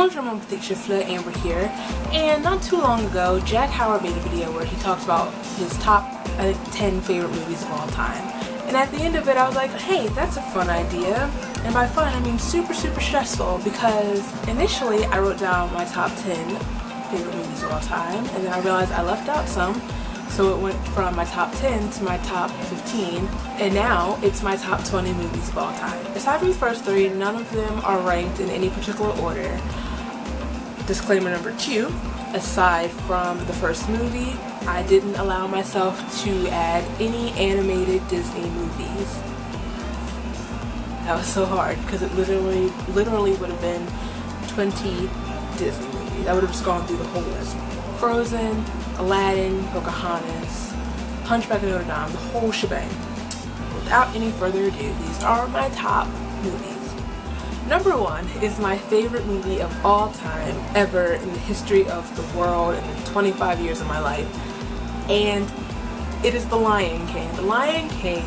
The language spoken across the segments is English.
Bonjour mon petit chifle, Amber here, and not too long ago Jack Howard made a video where he talks about his top, I think, 10 favorite movies of all time. And at the end of it I was like, hey, that's a fun idea. And by fun I mean super stressful, because initially I wrote down my top 10 favorite movies of all time, and then I realized I left out some. So it went from my top 10 to my top 15, and now it's my top 20 movies of all time. Aside from the first 3, none of them are ranked in any particular order. Disclaimer number 2, aside from the first movie, I didn't allow myself to add any animated Disney movies. That was so hard, because it literally would have been 20 Disney movies. I would have just gone through the whole list. Frozen, Aladdin, Pocahontas, Hunchback of Notre Dame, the whole shebang. Without any further ado, these are my top movies. Number 1 is my favorite movie of all time ever in the history of the world in the 25 years of my life, and it is The Lion King. The Lion King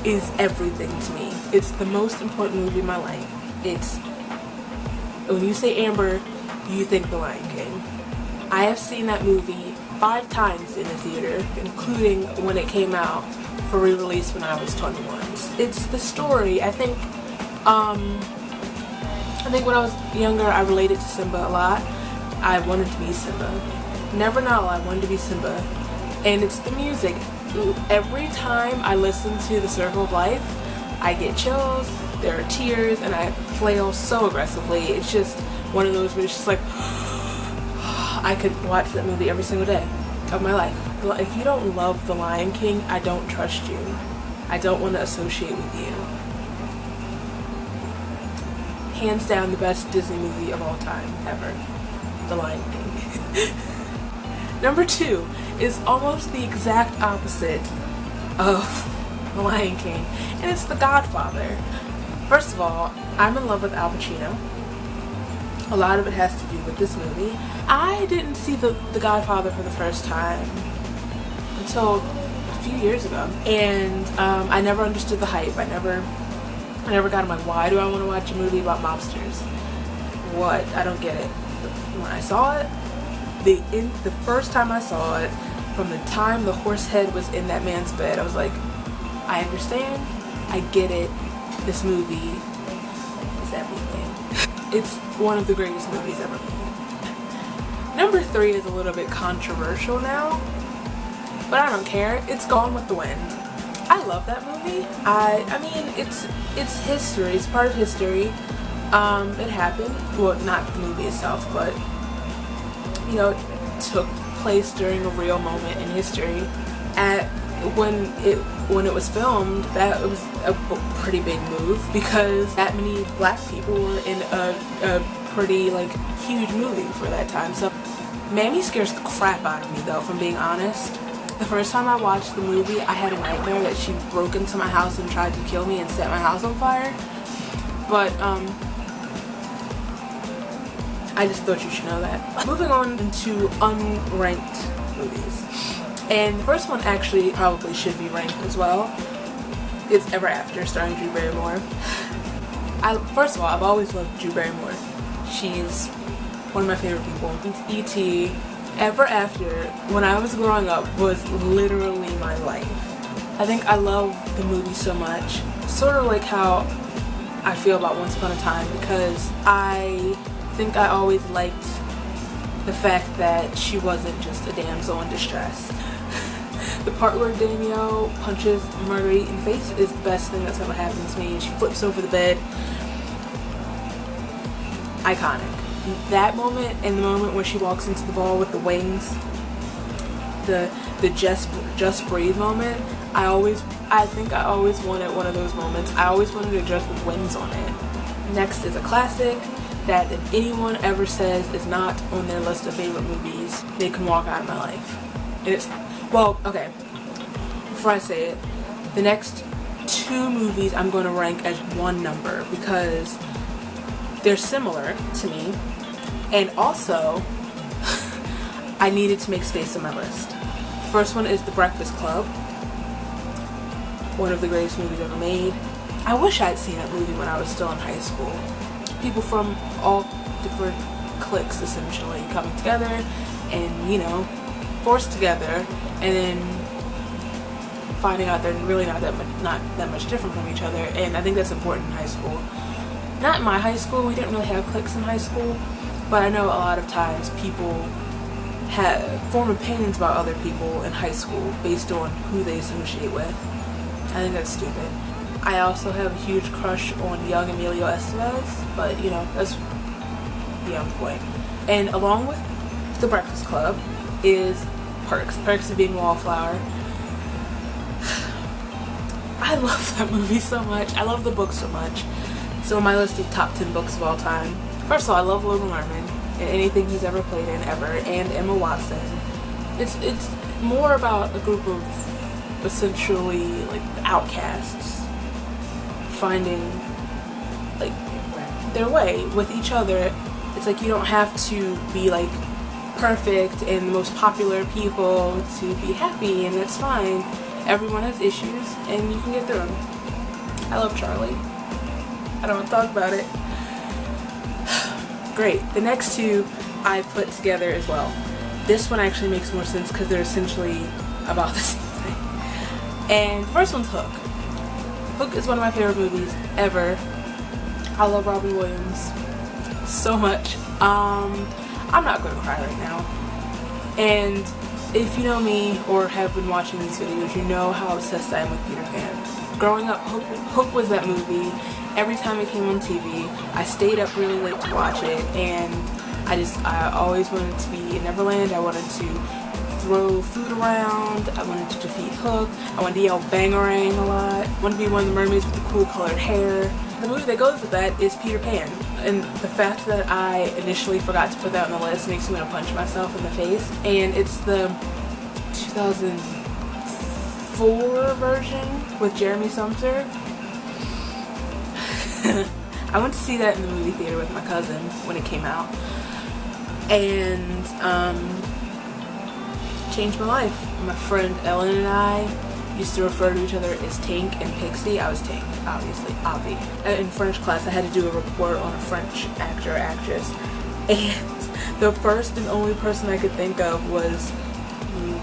is everything to me. It's the most important movie in my life. It's, when you say Amber, you think The Lion King. I have seen that movie 5 times in the theater, including when it came out for re-release when I was 21. It's the story. I think when I was younger I related to Simba a lot. I wanted to be Simba. Never know, I wanted to be Simba. And it's the music. Every time I listen to The Circle of Life, I get chills, there are tears, and I flail so aggressively. It's just one of those where it's just like, I could watch that movie every single day of my life. If you don't love The Lion King, I don't trust you. I don't want to associate with you. Hands down the best Disney movie of all time, ever. The Lion King. Number 2 is almost the exact opposite of The Lion King, and it's The Godfather. First of all, I'm in love with Al Pacino. A lot of it has to do with this movie. I didn't see The Godfather for the first time until a few years ago, and I never understood the hype. I never got in my, why do I want to watch a movie about mobsters? What? I don't get it. When I saw it, the first time I saw it, from the time the horse head was in that man's bed, I was like, I understand, I get it, this movie is everything. It's one of the greatest movies ever made. Number 3 is a little bit controversial now, but I don't care. It's Gone with the Wind. I love that movie. I mean, it's history. It's part of history. It happened. Well, not the movie itself, but you know, it took place during a real moment in history. When it was filmed, that was a pretty big move, because that many black people were in a pretty huge movie for that time. So Mammy scares the crap out of me, though, if I'm being honest. The first time I watched the movie, I had a nightmare that she broke into my house and tried to kill me and set my house on fire. But I just thought you should know that. Moving on into unranked movies. And the first one actually probably should be ranked as well. It's Ever After, starring Drew Barrymore. First of all, I've always loved Drew Barrymore. She's one of my favorite people. E.T. Ever After, when I was growing up, was literally my life. I think I love the movie so much. Sort of like how I feel about Once Upon a Time, because I think I always liked the fact that she wasn't just a damsel in distress. The part where Danielle punches Marguerite in the face is the best thing that's ever happened to me, and she flips over the bed. Iconic. That moment, and the moment where she walks into the ball with the wings, the just breathe moment, I think I always wanted one of those moments. I always wanted a dress with wings on it. Next is a classic that if anyone ever says is not on their list of favorite movies, they can walk out of my life. And it's, well, okay, before I say it, the next 2 movies I'm going to rank as one number, because they're similar to me, and also I needed to make space on my list. The first one is The Breakfast Club, one of the greatest movies ever made. I wish I'd seen that movie when I was still in high school. People from all different cliques essentially coming together and, you know, forced together, and then finding out they're really not that much different from each other. And I think that's important in high school. Not in my high school, we didn't really have cliques in high school, but I know a lot of times people form opinions about other people in high school based on who they associate with. I think that's stupid. I also have a huge crush on young Emilio Estevez, but you know, that's beyond the point. And along with The Breakfast Club is Perks. Perks of Being a Wallflower. I love that movie so much. I love the book so much. So on my list of top 10 books of all time, first of all, I love Logan Lerman and anything he's ever played in ever, and Emma Watson. It's more about a group of essentially like outcasts finding like their way with each other. It's like you don't have to be like perfect and the most popular people to be happy, and that's fine. Everyone has issues and you can get through them. I love Charlie. I don't want to talk about it. Great. The next two I put together as well. This one actually makes more sense because they're essentially about the same thing. And first one's Hook. Hook is one of my favorite movies ever. I love Robin Williams so much. I'm not going to cry right now. And if you know me or have been watching these videos, you know how obsessed I am with Peter Pan. Growing up, Hook was that movie. Every time it came on TV, I stayed up really late to watch it, and I always wanted to be in Neverland. I wanted to throw food around. I wanted to defeat Hook. I wanted to yell Bangarang a lot. I wanted to be one of the mermaids with the cool colored hair. The movie that goes with that is Peter Pan, and the fact that I initially forgot to put that on the list makes me want to punch myself in the face. And it's the 2004 version with Jeremy Sumter. I went to see that in the movie theater with my cousin when it came out, and changed my life. My friend Ellen and I used to refer to each other as Tank and Pixie. I was Tank, obviously, Avi. In French class, I had to do a report on a French actor or actress, and the first and only person I could think of was,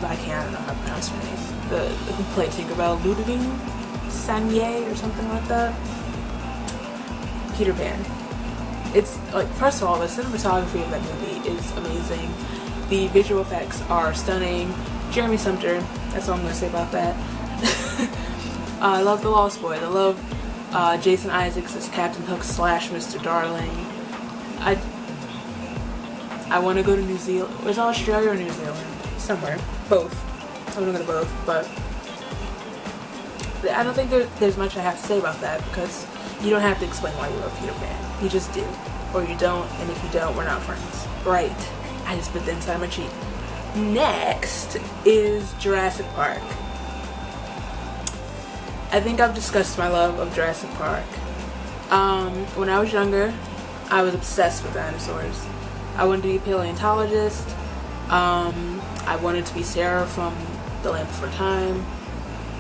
I don't know how to pronounce her name, who played Tinkerbell, Ludivine Sagnier or something like that. Peter Pan. It's like, first of all, the cinematography of that movie is amazing. The visual effects are stunning. Jeremy Sumter, that's all I'm going to say about that. I love The Lost Boys. I love Jason Isaacs as Captain Hook / Mr. Darling. I want to go to New Zealand. Was it Australia or New Zealand? Somewhere. Both. I want to go to both, but I don't think there's much I have to say about that, because you don't have to explain why you love Peter Pan. You just do. Or you don't, and if you don't, we're not friends. Right. I just put the inside of my cheek. Next is Jurassic Park. I think I've discussed my love of Jurassic Park. When I was younger, I was obsessed with dinosaurs. I wanted to be a paleontologist. I wanted to be Sarah from The Land Before Time.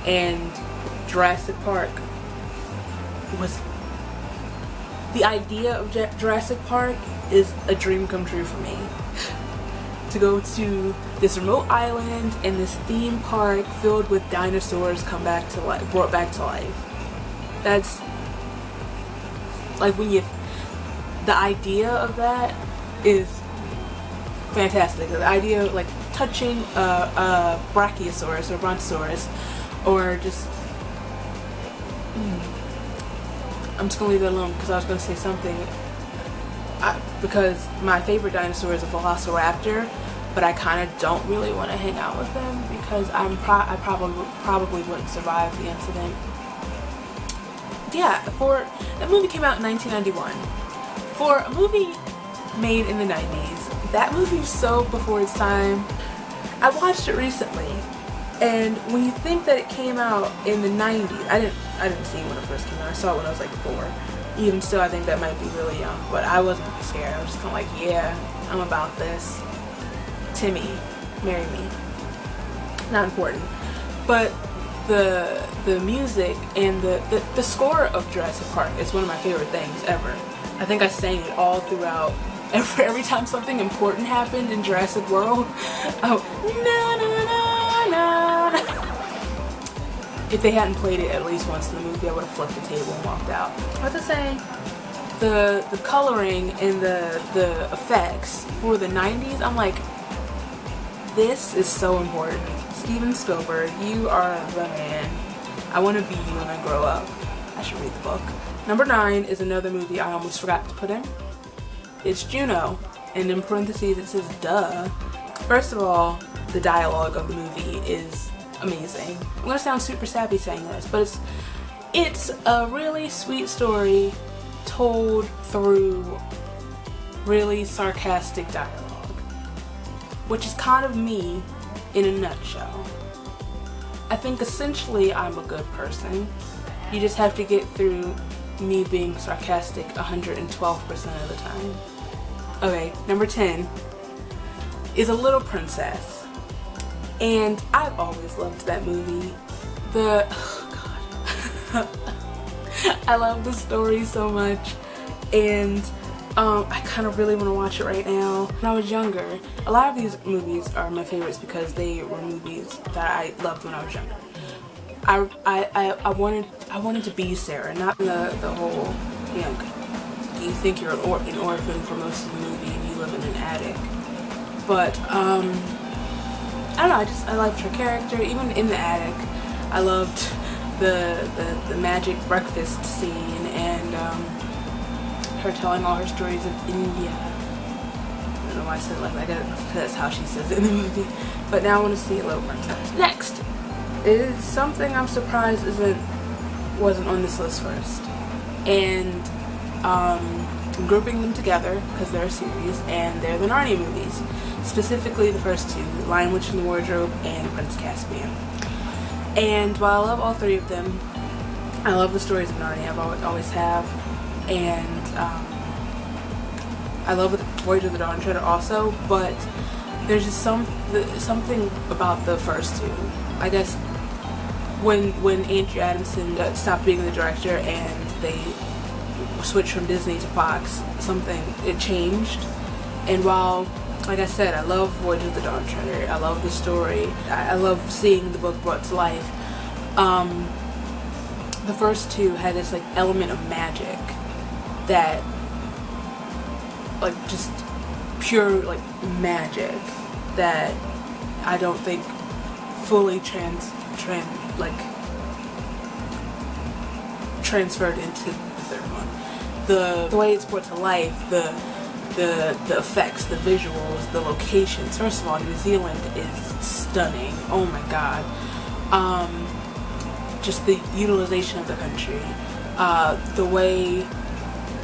And Jurassic Park was... The idea of Jurassic Park is a dream come true for me. To go to this remote island and this theme park filled with dinosaurs brought back to life. That's like the idea of that is fantastic. The idea of like touching a brachiosaurus or brontosaurus, or just I'm just gonna leave it alone because I was gonna say something. Because my favorite dinosaur is a velociraptor, but I kind of don't really want to hang out with them because I probably wouldn't survive the incident. Yeah, that movie came out in 1991. For a movie made in the 90s, that movie's so before its time. I watched it recently, and when you think that it came out in the 90s, I didn't see it when it first came out. I saw it when I was like 4. Even still, I think that might be really young, but I wasn't scared. I was just kind of like, yeah, I'm about this. Timmy, marry me. Not important. But the music and the score of Jurassic Park is one of my favorite things ever. I think I sang it all throughout Every time something important happened in Jurassic World, oh, na na na na. If they hadn't played it at least once in the movie, I would have flipped the table and walked out. What to say? The coloring and the effects for the 90s, I'm like, this is so important. Steven Spielberg, you are the man. I want to be you when I grow up. I should read the book. Number 9 is another movie I almost forgot to put in. It's Juno, and in parentheses it says duh. First of all, the dialogue of the movie is amazing. I'm gonna sound super sappy saying this, but it's a really sweet story told through really sarcastic dialogue, which is kind of me in a nutshell. I think essentially I'm a good person. You just have to get through me being sarcastic 112% of the time. Okay, number 10 is A Little Princess. And I've always loved that movie. Oh god. I love the story so much. And I kind of really want to watch it right now. When I was younger, a lot of these movies are my favorites because they were movies that I loved when I was younger. I wanted to be Sarah, not the whole, you know, you think you're an orphan for most of the movie and you live in an attic. But I don't know, I liked her character. Even in the attic, I loved the magic breakfast scene and her telling all her stories of India. I don't know why I said it like that. I guess that's how she says it in the movie. But now I want to see A Little Princess. Next is something I'm surprised wasn't on this list first, and I'm grouping them together because they're a series, and they're the Narnia movies, specifically the first two, Lion, Witch, and the Wardrobe and Prince Caspian. And while I love all three of them, I love the stories of Narnia. I always have, and I love the Voyage of the Dawn Treader also, but there's just something about the first two. I guess when Andrew Adamson stopped being the director and they switched from Disney to Fox, it changed. And while, like I said, I love Voyage of the Dawn Treader, I love the story, I love seeing the book brought to life, the first two had this like element of magic that, like, just pure like magic that I don't think fully transferred into the third one. The way it's brought to life, the effects, the visuals, the locations. First of all, New Zealand is stunning. Oh my god. Just the utilization of the country. The way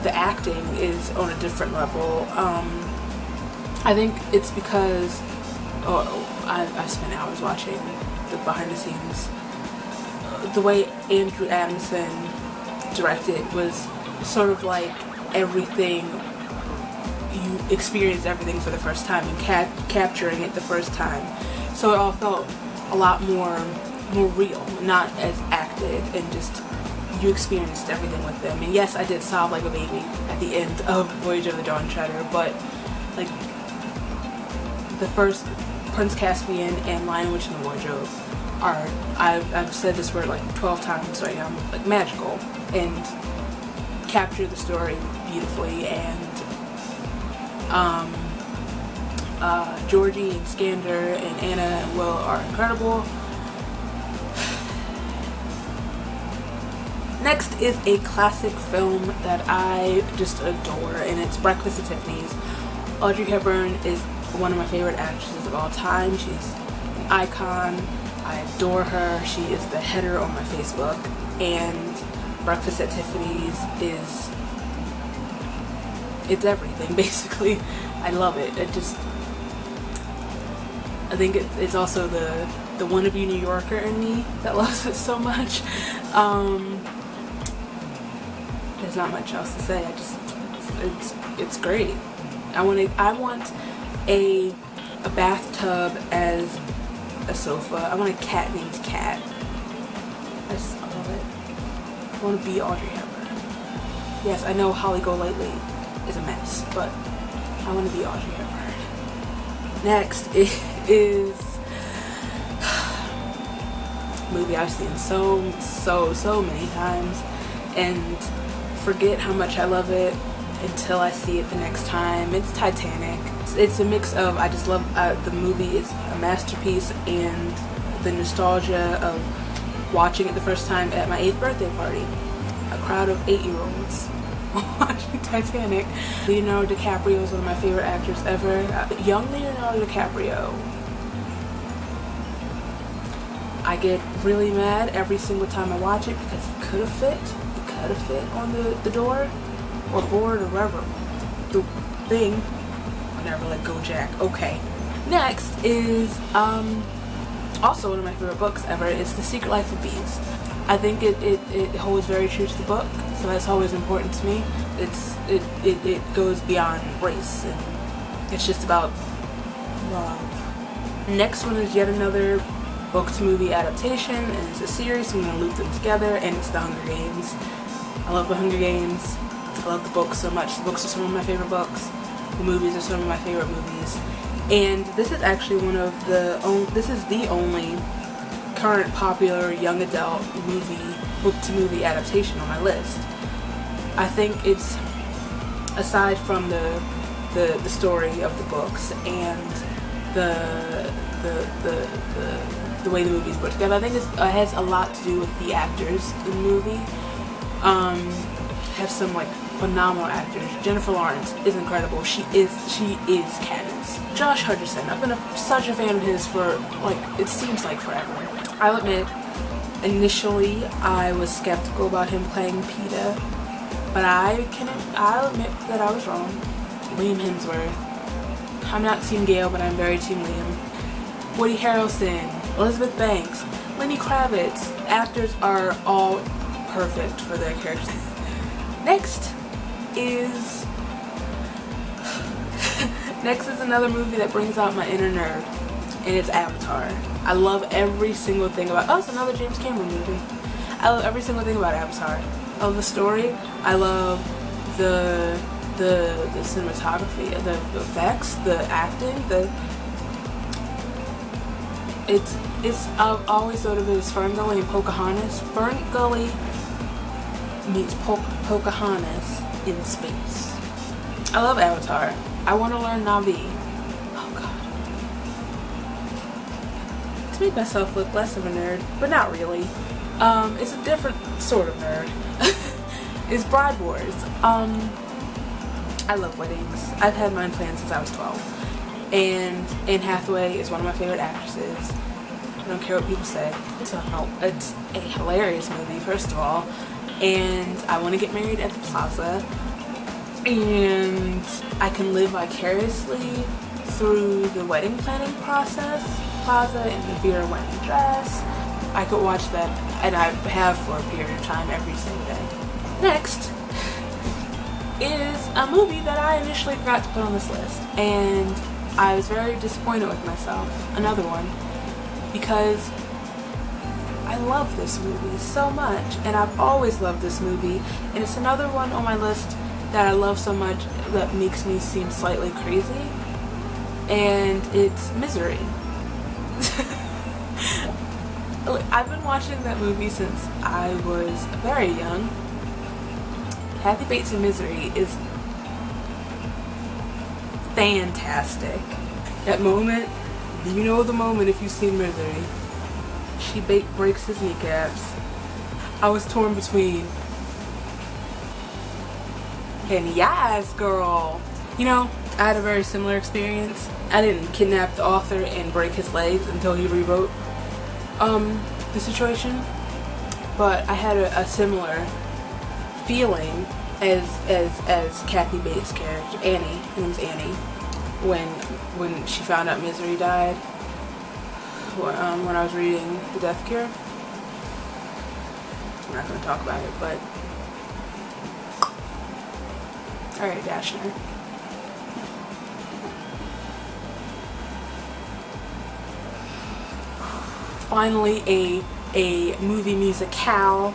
the acting is on a different level. I think it's because I spent hours watching the behind the scenes. The way Andrew Adamson directed was sort of like everything, you experience everything for the first time and capturing it the first time. So it all felt a lot more real, not as acted, and just you experienced everything with them. And yes, I did sob like a baby at the end of Voyage of the Dawn Treader, but like the first Prince Caspian and Lion, Witch, and the Wardrobe are, I've said this word like 12 times right now, like magical, and capture the story beautifully. And Georgie and Skander and Anna and Will are incredible. Next is a classic film that I just adore, and it's Breakfast at Tiffany's. Audrey Hepburn is one of my favorite actresses of all time. She's an icon. I adore her. She is the header on my Facebook, and Breakfast at Tiffany's it's everything, basically. I love it. I think it's also the wannabe New Yorker in me that loves it so much. There's not much else to say. It's great. I want a bathtub as a sofa. I want a cat named Cat. I love it. I want to be Audrey Hepburn. Yes, I know Holly Golightly is a mess, but I want to be Audrey Hepburn. Next is a movie I've seen so many times and forget how much I love it until I see it the next time. It's Titanic. It's a mix of, I just love the movie is a masterpiece, and the nostalgia of watching it the first time at my 8th birthday party. A crowd of 8-year-olds watching Titanic. Leonardo DiCaprio is one of my favorite actors ever. Young Leonardo DiCaprio. I get really mad every single time I watch it because it could have fit on the door or board or wherever. The thing. Whatever, like go Jack. Okay. Next is also one of my favorite books ever. It's The Secret Life of Bees. I think it holds very true to the book, so that's always important to me. It goes beyond race, and it's just about love. Next one is yet another book to movie adaptation, and it's a series, so I'm going to loop them together, and it's The Hunger Games. I love The Hunger Games. I love the books so much. The books are some of my favorite books. The movies are some of my favorite movies. And this is actually this is the only current popular young adult book to movie adaptation on my list. I think it's, aside from the story of the books and the way the movie's put together, I think it has a lot to do with the actors in the movie. Have some like phenomenal actors. Jennifer Lawrence is incredible. She is Katniss. Josh Hutcherson, I've been such a fan of his for like, it seems like forever. I'll admit, initially I was skeptical about him playing Peeta, but I'll admit that I was wrong. Liam Hemsworth. I'm not Team Gale, but I'm very Team Liam. Woody Harrelson, Elizabeth Banks, Lenny Kravitz. Actors are all perfect for their characters. Next is another movie that brings out my inner nerd, and it's Avatar. I love every single thing about. Oh, it's another James Cameron movie. I love every single thing about Avatar. I love the story. I love the cinematography, the effects, the acting. I've always thought of it as Ferngully and Pocahontas. Ferngully meets Pocahontas in space. I love Avatar. I want to learn Na'vi. Oh god. To make myself look less of a nerd, but not really. It's a different sort of nerd. It's Bride Wars. I love weddings. I've had mine planned since I was 12. And Anne Hathaway is one of my favorite actresses. I don't care what people say. It's a hilarious movie, first of all. And I want to get married at the Plaza, and I can live vicariously through the wedding planning process. Plaza in the Vera wedding dress. I could watch that, and I have for a period of time every single day. Next is a movie that I initially forgot to put on this list, and I was very disappointed with myself. Another one, because I love this movie so much, and I've always loved this movie, and it's another one on my list that I love so much that makes me seem slightly crazy, and it's Misery. I've been watching that movie since I was very young. Kathy Bates in Misery is fantastic. That moment, you know the moment if you've seen Misery. She breaks his kneecaps. I was torn between, and yes, girl. You know, I had a very similar experience. I didn't kidnap the author and break his legs until he rewrote the situation, but I had a similar feeling as Kathy Bates' character, Annie. Her name's Annie. When she found out Misery died. When I was reading The Death Cure. I'm not going to talk about it, but alright, Dashner. Finally a movie musicale,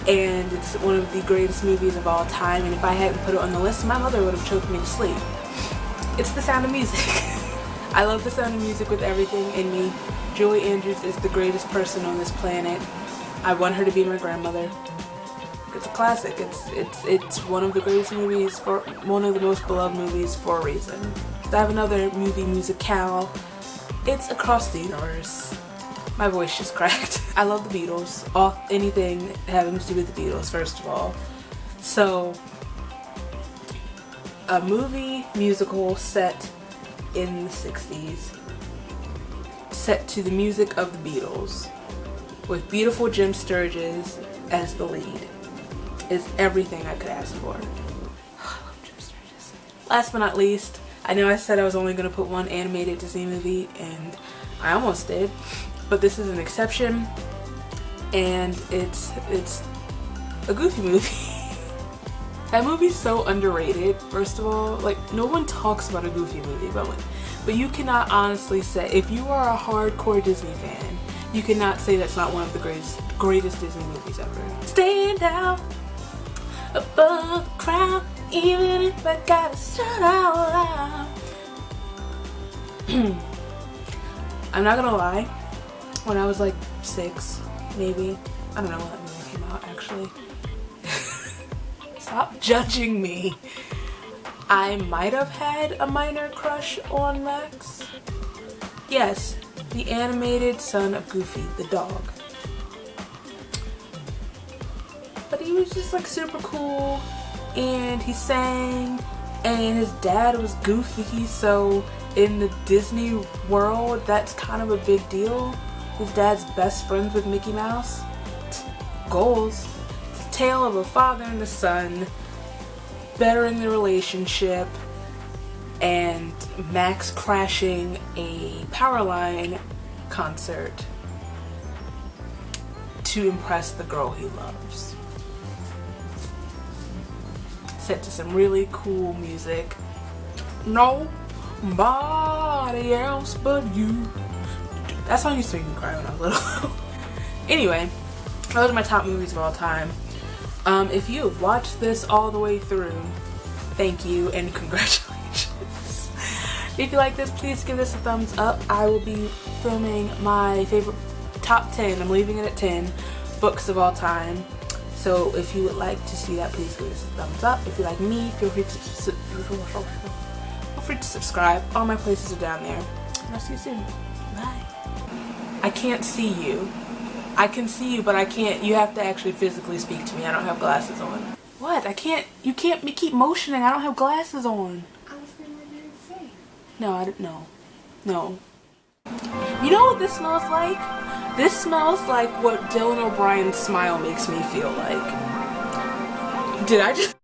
and it's one of the greatest movies of all time, and if I hadn't put it on the list, my mother would have choked me to sleep. It's The Sound of Music. I love The Sound of Music with everything in me. Julie Andrews is the greatest person on this planet. I want her to be my grandmother. It's a classic. It's one of the greatest movies, for one of the most beloved movies for a reason. I have another movie musicale. It's Across the Universe. My voice just cracked. I love the Beatles. Anything having to do with the Beatles, first of all. So, a movie musical set in the 60s, set to the music of the Beatles, with beautiful Jim Sturgis as the lead, is everything I could ask for. I love Jim Sturgis. Last but not least, I know I said I was only going to put one animated Disney movie, and I almost did, but this is an exception, and it's a Goofy movie. That movie's so underrated, first of all. Like, no one talks about a Goofy movie, but you cannot honestly say, if you are a hardcore Disney fan, you cannot say that's not one of the greatest Disney movies ever. Stand out above the crowd, even if I gotta shout out loud. I'm not gonna lie, when I was like 6, maybe, I don't know when that movie came out actually. Stop judging me. I might have had a minor crush on Max. Yes, the animated son of Goofy, the dog. But he was just like super cool, and he sang, and his dad was Goofy, so in the Disney world, that's kind of a big deal. His dad's best friends with Mickey Mouse. Goals. It's a tale of a father and a son bettering the relationship, and Max crashing a Powerline concert to impress the girl he loves. Set to some really cool music. Nobody else but you. That song used to make me cry when I was little. Anyway, those are my top movies of all time. If you have watched this all the way through, thank you and congratulations. If you like this, please give this a thumbs up. I will be filming my favorite top 10, I'm leaving it at 10, books of all time. So if you would like to see that, please give this a thumbs up. If you like me, feel free to subscribe. All my places are down there. And I'll see you soon. Bye. I can't see you. I can see you, but I can't. You have to actually physically speak to me. I don't have glasses on. What? I can't. You can't keep motioning. I don't have glasses on. I was going to say. No, I don't know. No. You know what this smells like? This smells like what Dylan O'Brien's smile makes me feel like. Did I just...